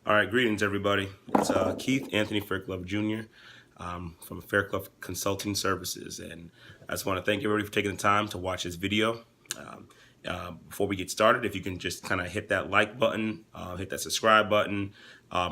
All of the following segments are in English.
All right, greetings, everybody. It's Keith Anthony Fairclough Jr. From Fairclough Consulting Services, and I just want to thank everybody for taking the time to watch this video. Before we get started, if you can just kind of hit that like button, hit that subscribe button,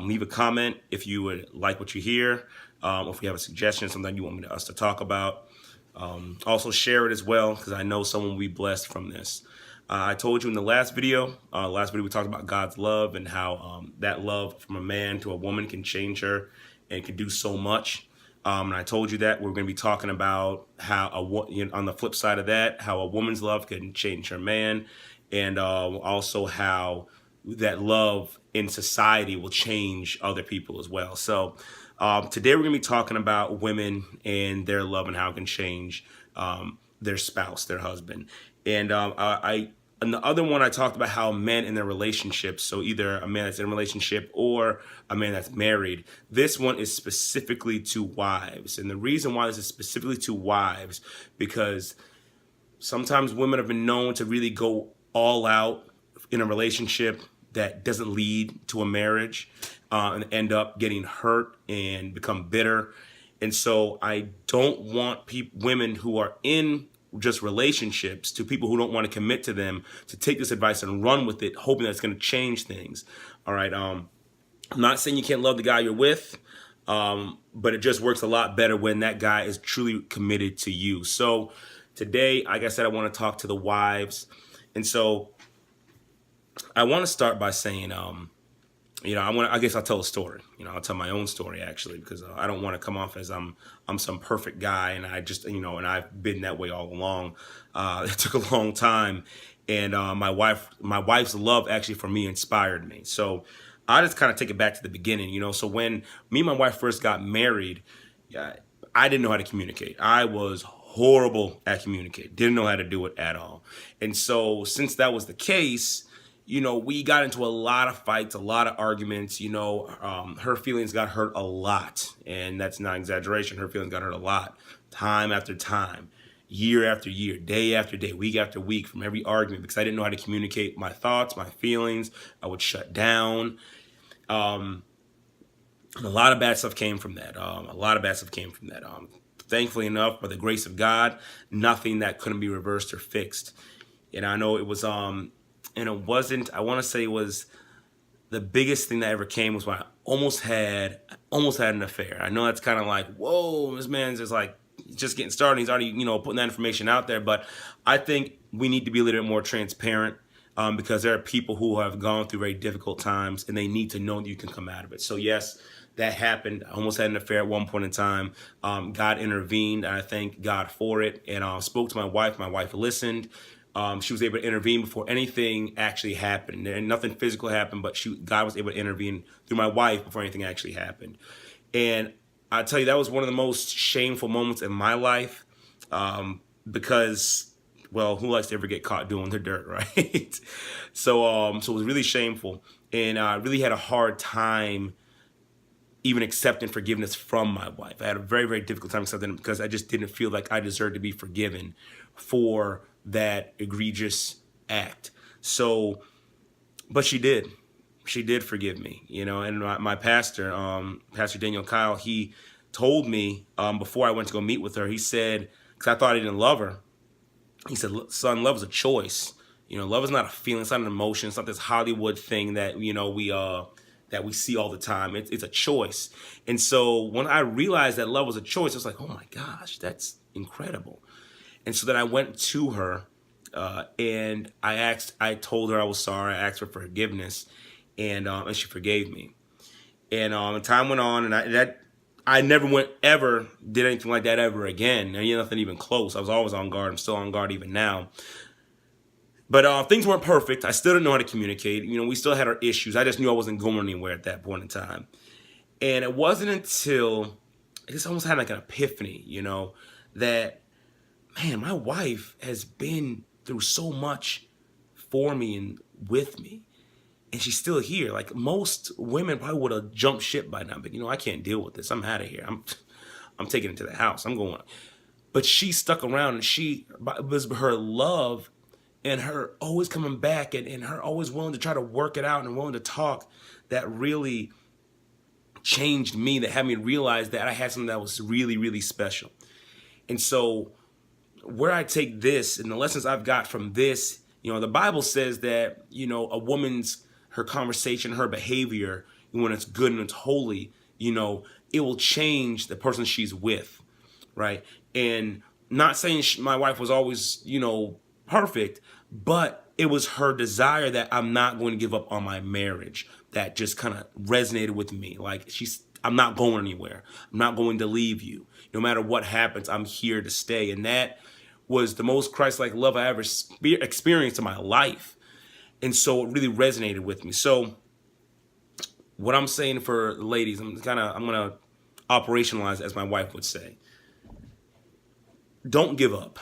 leave a comment if you would like what you hear, or if you have a suggestion, something you want us to talk about. Also share it as well, because I know someone will be blessed from this. I told you in the last video we talked about God's love and how that love from a man to a woman can change her and can do so much. And I told you that we're going to be talking about how, on the flip side of that, how a woman's love can change her man, and also how that love in society will change other people as well. So today we're going to be talking about women and their love and how it can change their spouse, their husband. And and the other one, I talked about how men in their relationships, so either a man that's in a relationship or a man that's married, this one is specifically to wives. And the reason why this is specifically to wives, because sometimes women have been known to really go all out in a relationship that doesn't lead to a marriage and end up getting hurt and become bitter. And so I don't want women who are in just relationships, to people who don't want to commit to them, to take this advice and run with it, hoping that it's going to change things. All right. I'm not saying you can't love the guy you're with, but it just works a lot better when that guy is truly committed to you. So today, like I said, I want to talk to the wives. And so I want to start by saying, I guess I'll tell a story. I'll tell my own story, actually, because I don't want to come off as I'm some perfect guy, and I just, and I've been that way all along. It took a long time, and my wife's love actually for me inspired me. So I just kind of take it back to the beginning. So when me and my wife first got married, I didn't know how to communicate. I was horrible at communicating. Didn't know how to do it at all. And so since that was the case, we got into a lot of fights, a lot of arguments. Her feelings got hurt a lot. And that's not exaggeration. Her feelings got hurt a lot, time after time, year after year, day after day, week after week, from every argument, because I didn't know how to communicate my thoughts, my feelings. I would shut down. And a lot of bad stuff came from that. Thankfully enough, by the grace of God, nothing that couldn't be reversed or fixed. And I know it was, and it wasn't, I want to say it was the biggest thing that ever came was when I almost had an affair. I know that's kind of like, whoa, this man's just getting started. He's already, putting that information out there. But I think we need to be a little bit more transparent because there are people who have gone through very difficult times and they need to know that you can come out of it. So yes, that happened. I almost had an affair at one point in time. God intervened, and I thank God for it. And I spoke to my wife. My wife listened. She was able to intervene before anything actually happened. And nothing physical happened, but God was able to intervene through my wife before anything actually happened. And I tell you, that was one of the most shameful moments in my life because, well, who likes to ever get caught doing their dirt, right? So it was really shameful. And I really had a hard time even accepting forgiveness from my wife. I had a very, very difficult time accepting it because I just didn't feel like I deserved to be forgiven for that egregious act. So, but she did forgive me, and my pastor, Pastor Daniel Kyle, he told me before I went to go meet with her, he said, because I thought I didn't love her, he said, son, love is a choice. Love is not a feeling, it's not an emotion, it's not this Hollywood thing that, that we see all the time. It's a choice. And so when I realized that love was a choice, I was like, oh my gosh, that's incredible. And so then I went to her and I told her I was sorry. I asked her for forgiveness, and she forgave me. And time went on, and I never ever did anything like that ever again. And nothing even close. I was always on guard. I'm still on guard even now. But things weren't perfect. I still didn't know how to communicate. We still had our issues. I just knew I wasn't going anywhere at that point in time. And it wasn't until I just almost had like an epiphany, that, man, my wife has been through so much for me and with me, and she's still here. Like most women probably would have jumped ship by now, but I can't deal with this. I'm out of here. I'm taking it to the house. I'm going. But she stuck around, and it was her love and her always coming back, and her always willing to try to work it out and willing to talk, that really changed me, that had me realize that I had something that was really, really special. And so where I take this and the lessons I've got from this, the Bible says that, a woman's, her conversation, her behavior, when it's good and it's holy, it will change the person she's with, right? And not saying my wife was always, perfect, but it was her desire that I'm not going to give up on my marriage that just kind of resonated with me. Like, I'm not going anywhere. I'm not going to leave you. No matter what happens, I'm here to stay. And that was the most Christ-like love I ever experienced in my life. And so it really resonated with me. So what I'm saying for the ladies, I'm going to operationalize, as my wife would say. Don't give up.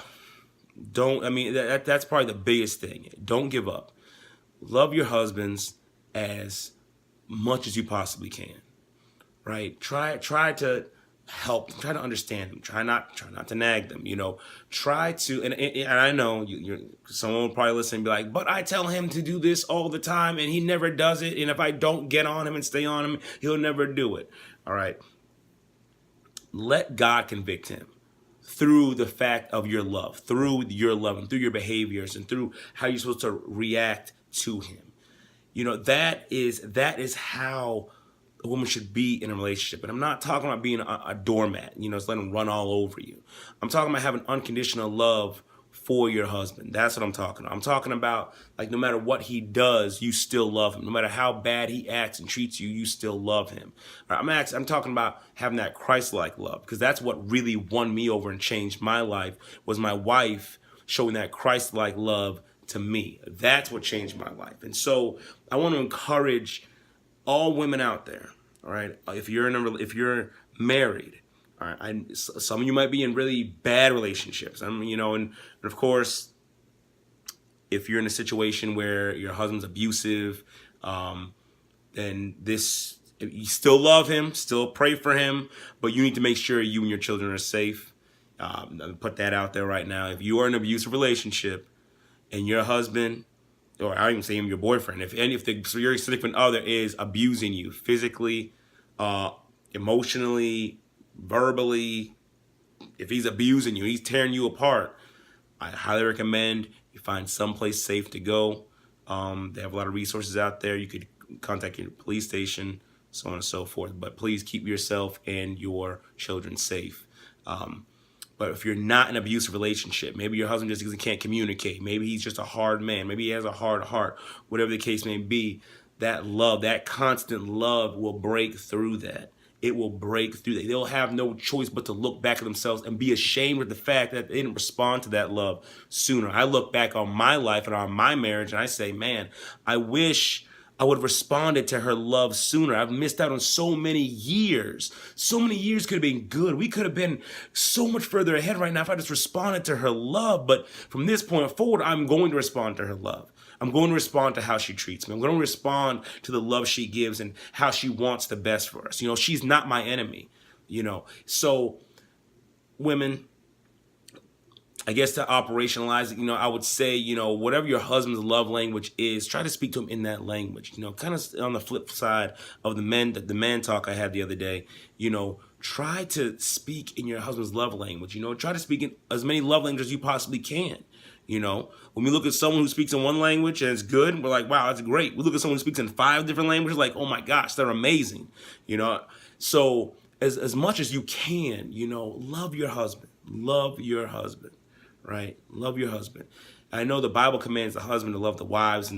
That's probably the biggest thing. Don't give up. Love your husbands as much as you possibly can, right? Try to help them, try to understand them, try not to nag them, try to, and I know someone will probably listen and be like, but I tell him to do this all the time and he never does it. And if I don't get on him and stay on him, he'll never do it. All right. Let God convict him through the fact of your love, and through your behaviors and through how you're supposed to react to him. That is how a woman should be in a relationship. And I'm not talking about being a doormat, just letting him run all over you. I'm talking about having unconditional love for your husband. That's what I'm talking about. I'm talking about, like, no matter what he does, you still love him. No matter how bad he acts and treats you, you still love him. I'm talking about having that Christ-like love, because that's what really won me over and changed my life, was my wife showing that Christ-like love to me. That's what changed my life. And so I want to encourage all women out there, all right? If you're married, all right, some of you might be in really bad relationships. And of course, if you're in a situation where your husband's abusive, then you still love him, still pray for him, but you need to make sure you and your children are safe. Put that out there right now. If you are in an abusive relationship and your husband, or I don't even say even your boyfriend, if your significant other is abusing you physically, emotionally, verbally, if he's abusing you, he's tearing you apart, I highly recommend you find someplace safe to go. They have a lot of resources out there. You could contact your police station, so on and so forth. But please keep yourself and your children safe. But if you're not in an abusive relationship, maybe your husband just can't communicate. Maybe he's just a hard man. Maybe he has a hard heart. Whatever the case may be, that love, that constant love will break through that. It will break through that. They'll have no choice but to look back at themselves and be ashamed of the fact that they didn't respond to that love sooner. I look back on my life and on my marriage and I say, man, I wish I would have responded to her love sooner. I've missed out on so many years. So many years could have been good. We could have been so much further ahead right now if I just responded to her love. But from this point forward, I'm going to respond to her love. I'm going to respond to how she treats me. I'm going to respond to the love she gives and how she wants the best for us. She's not my enemy, So women, I guess to operationalize it, I would say, whatever your husband's love language is, try to speak to him in that language. Kind of on the flip side of the man talk I had the other day, try to speak in your husband's love language. Try to speak in as many love languages as you possibly can. When we look at someone who speaks in one language and it's good, we're like, wow, that's great. We look at someone who speaks in 5 different languages, like, oh my gosh, they're amazing. So as much as you can, love your husband. Love your husband. Right? Love your husband. I know the Bible commands the husband to love the wives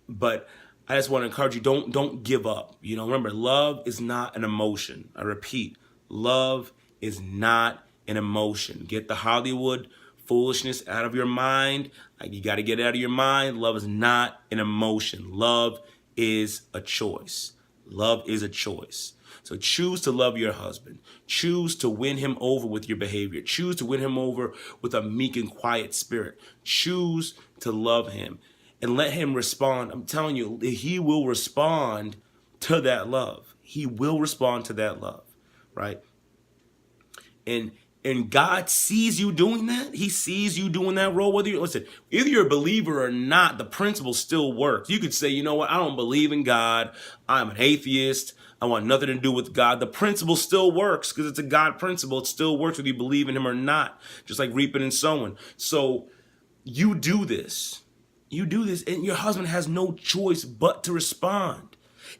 but I just want to encourage you, don't give up. Remember, love is not an emotion. I repeat, love is not an emotion. Get the Hollywood foolishness out of your mind. You got to get it out of your mind. Love is not an emotion. Love is a choice. Love is a choice. So choose to love your husband. Choose to win him over with your behavior. Choose to win him over with a meek and quiet spirit. Choose to love him and let him respond. I'm telling you, he will respond to that love. He will respond to that love, right? And And God sees you doing that. He sees you doing that role. Listen, either you're a believer or not, the principle still works. You could say, you know what, I don't believe in God. I'm an atheist. I want nothing to do with God. The principle still works because it's a God principle. It still works whether you believe in him or not, just like reaping and sowing. So you do this. You do this, and your husband has no choice but to respond.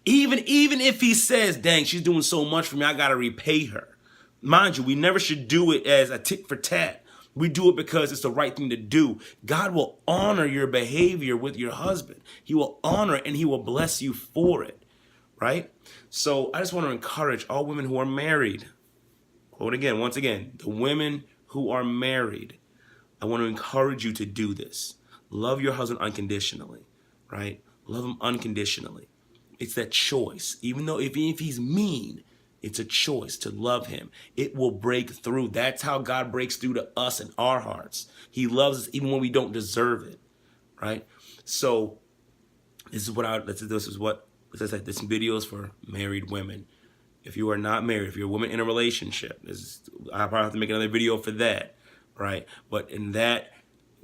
Even if he says, dang, she's doing so much for me, I got to repay her. Mind you, we never should do it as a tit for tat. We do it because it's the right thing to do. God will honor your behavior with your husband. He will honor it and he will bless you for it, right? So I just want to encourage all women who are married. Quote again, once again, the women who are married, I want to encourage you to do this. Love your husband unconditionally, right? Love him unconditionally. It's that choice. Even if he's mean, it's a choice to love him. It will break through. That's how God breaks through to us in our hearts. He loves us even when we don't deserve it, right? So this is what this video is for married women. If you are not married, if you're a woman in a relationship, I probably have to make another video for that, right? But in that,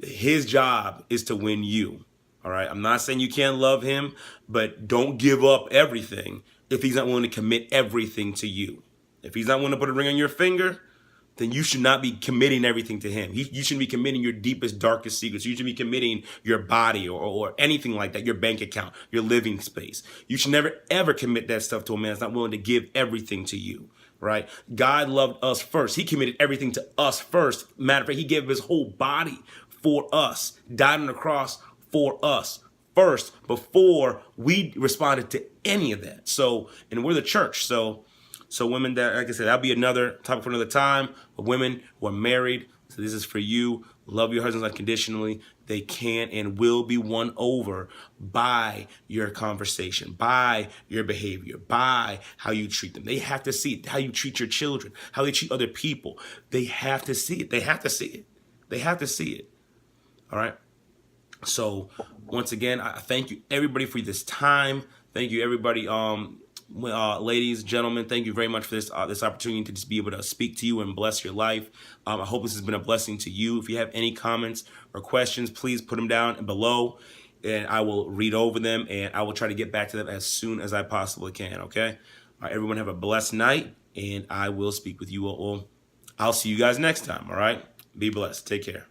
his job is to win you, all right? I'm not saying you can't love him, but don't give up everything if he's not willing to commit everything to you. If he's not willing to put a ring on your finger, then you should not be committing everything to him. You shouldn't be committing your deepest, darkest secrets. You should be committing your body or anything like that, your bank account, your living space. You should never, ever commit that stuff to a man that's not willing to give everything to you, right? God loved us first. He committed everything to us first. Matter of fact, he gave his whole body for us, died on the cross for us first before we responded to any of that. So, and we're the church. So women, that, like I said, that'll be another topic for another time. But women who are married, so this is for you. Love your husbands unconditionally. They can and will be won over by your conversation, by your behavior, by how you treat them. They have to see it, how you treat your children, how they treat other people. They have to see it. They have to see it. They have to see it. All right. So once again, I thank you everybody for this time. Thank you everybody, ladies, gentlemen. Thank you very much for this opportunity to just be able to speak to you and bless your life. I hope this has been a blessing to you. If you have any comments or questions, please put them down below, and I will read over them, and I will try to get back to them as soon as I possibly can. Okay. All right, everyone have a blessed night, and I will speak with you all. I'll see you guys next time. All right. Be blessed. Take care.